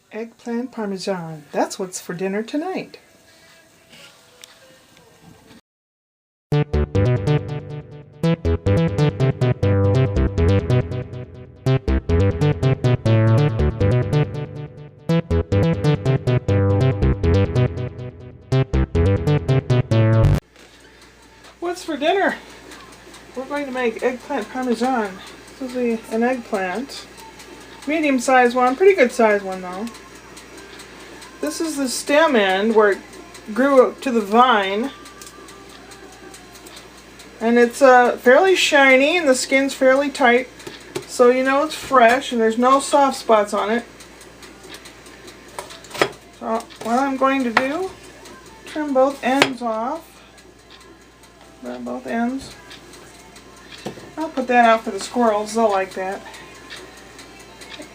Eggplant Parmesan. That's what's for dinner tonight. What's for dinner? We're going to make eggplant parmesan. This is an eggplant. Medium-sized one, pretty good sized one though. This is the stem end where it grew up to the vine. And it's fairly shiny and the skin's fairly tight. So you know it's fresh and there's no soft spots on it. So what I'm going to do, trim both ends off. Both ends. I'll put that out for the squirrels, they'll like that.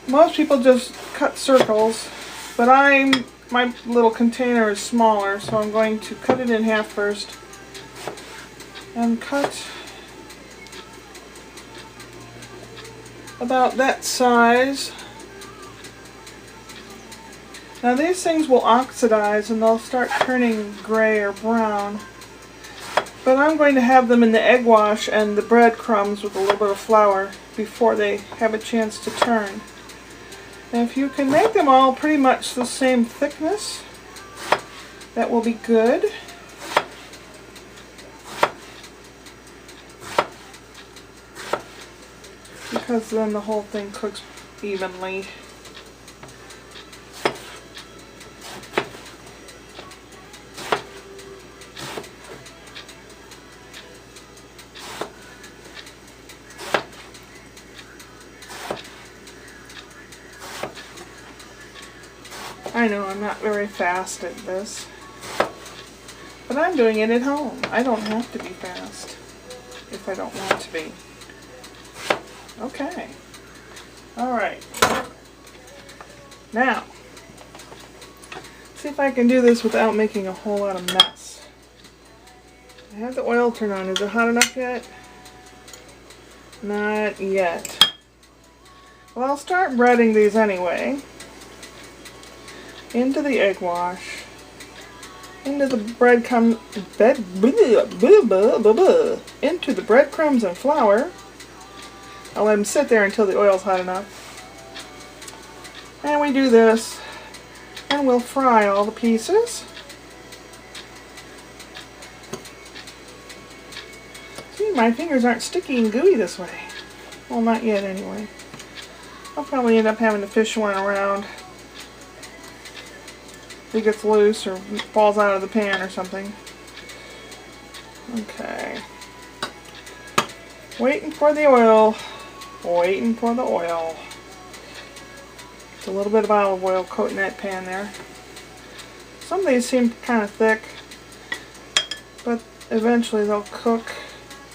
Most people just cut circles, but my little container is smaller, so I'm going to cut it in half first. And cut about that size. Now these things will oxidize and they'll start turning gray or brown. But I'm going to have them in the egg wash and the breadcrumbs with a little bit of flour before they have a chance to turn. And if you can make them all pretty much the same thickness, that will be good. Because then the whole thing cooks evenly. I know I'm not very fast at this, but I'm doing it at home. I don't have to be fast if I don't want to be. Okay. Alright. Now, see if I can do this without making a whole lot of mess. I have the oil turned on. Is it hot enough yet? Not yet. Well, I'll start breading these anyway. Into the egg wash. Into the into the breadcrumbs and flour. I'll let them sit there until the oil's hot enough. And we do this, and we'll fry all the pieces. See, my fingers aren't sticky and gooey this way. Well, not yet anyway. I'll probably end up having to fish one around. If it gets loose or falls out of the pan or something. Okay. Waiting for the oil. Waiting for the oil. It's a little bit of olive oil coating that pan there. Some of these seem kind of thick, but eventually they'll cook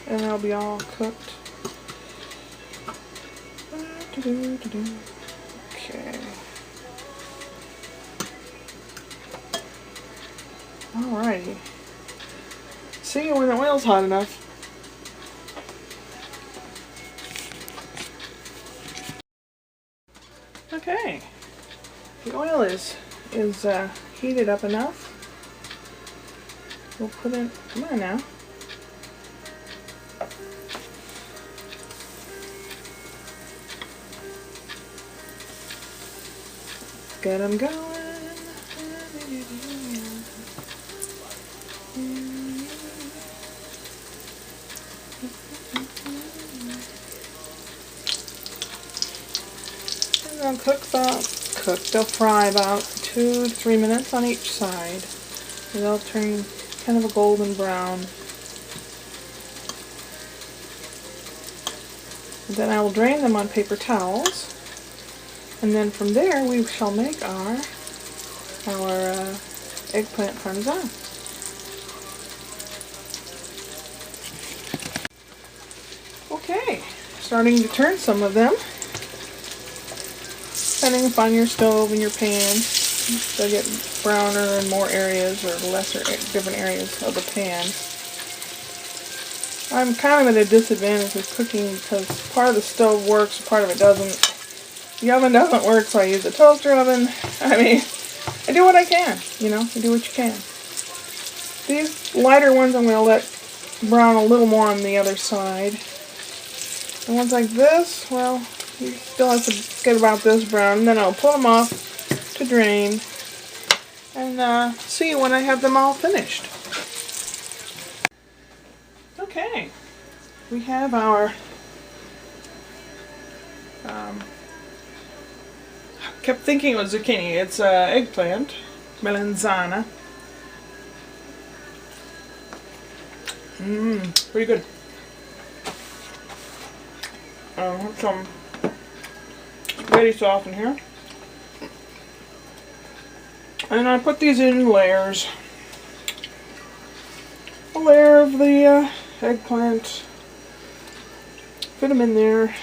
and they'll be all cooked. Okay. Alrighty. See you when the oil's hot enough. Okay. The oil is heated up enough. We'll put in, come on now. Get them going. And they'll fry about 2 to 3 minutes on each side. And they'll turn kind of a golden brown. And then I will drain them on paper towels. And then from there we shall make our eggplant parmesan. Okay, starting to turn some of them. Depending upon your stove and your pan, they'll get browner in more areas or lesser different areas of the pan. I'm kind of at a disadvantage with cooking because part of the stove works, part of it doesn't. The oven doesn't work, so I use a toaster oven. I mean, I do what I can, you know, you do what you can. These lighter ones I'm going to let brown a little more on the other side. The ones like this, well, you still have to get about this brown, and then I'll pull them off to drain and see when I have them all finished. Okay, we have our kept thinking it was zucchini. It's eggplant, melanzana. Pretty good. Put some spaghetti sauce in here. And I put these in layers. A layer of the eggplant. Fit them in there.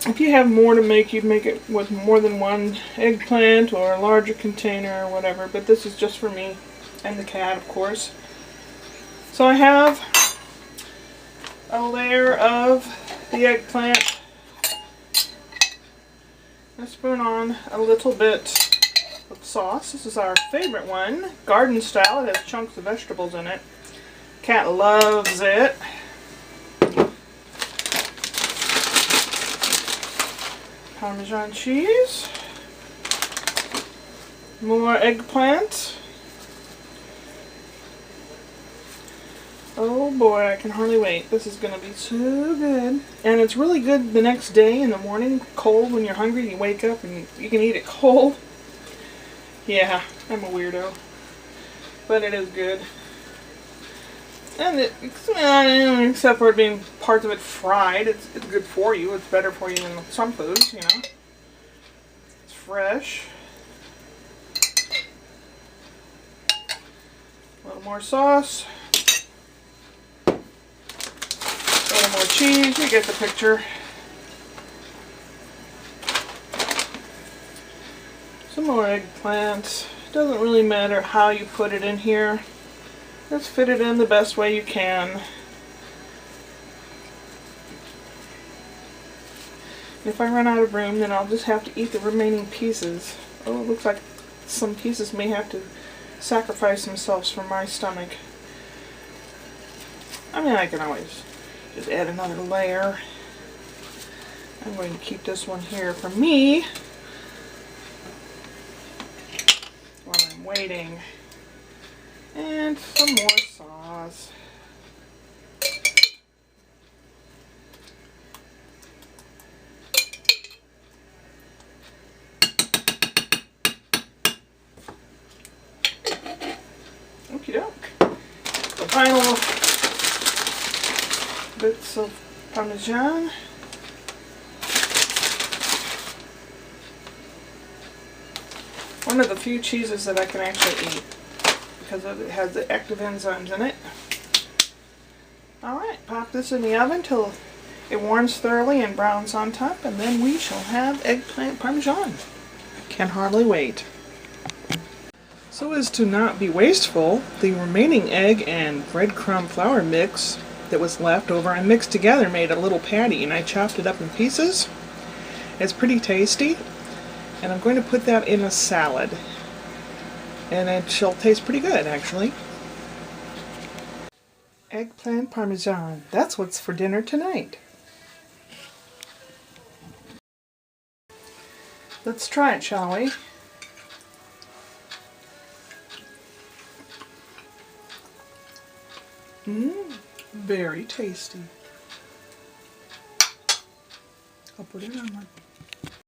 If you have more to make, you'd make it with more than one eggplant or a larger container or whatever, but this is just for me and the cat, of course. So I have a layer of the eggplant. I spoon on a little bit of sauce. This is our favorite one, garden style. It has chunks of vegetables in it. Cat loves it. Parmesan cheese. More eggplant. Oh boy, I can hardly wait. This is going to be so good. And it's really good the next day in the morning, cold when you're hungry. You wake up and you can eat it cold. Yeah, I'm a weirdo. But it is good. And except for it being parts of it fried, it's good for you. It's better for you than some foods, you know. It's fresh. A little more sauce. A little more cheese, you get the picture. Some more eggplant. Doesn't really matter how you put it in here. Just fit it in the best way you can. If I run out of room, then I'll just have to eat the remaining pieces. Oh, it looks like some pieces may have to sacrifice themselves for my stomach. I mean, I can always just add another layer. I'm going to keep this one here for me while I'm waiting. And some more sauce. Okie doke. The final bits of Parmesan. One of the few cheeses that I can actually eat because it has the active enzymes in it. Alright, pop this in the oven till it warms thoroughly and browns on top, and then we shall have eggplant parmesan. Can hardly wait. So as to not be wasteful, the remaining egg and breadcrumb flour mix that was left over I mixed together made a little patty, and I chopped it up in pieces. It's pretty tasty, and I'm going to put that in a salad. And it shall taste pretty good, actually. Eggplant parmesan. That's what's for dinner tonight. Let's try it, shall we? Very tasty. I'll put it on my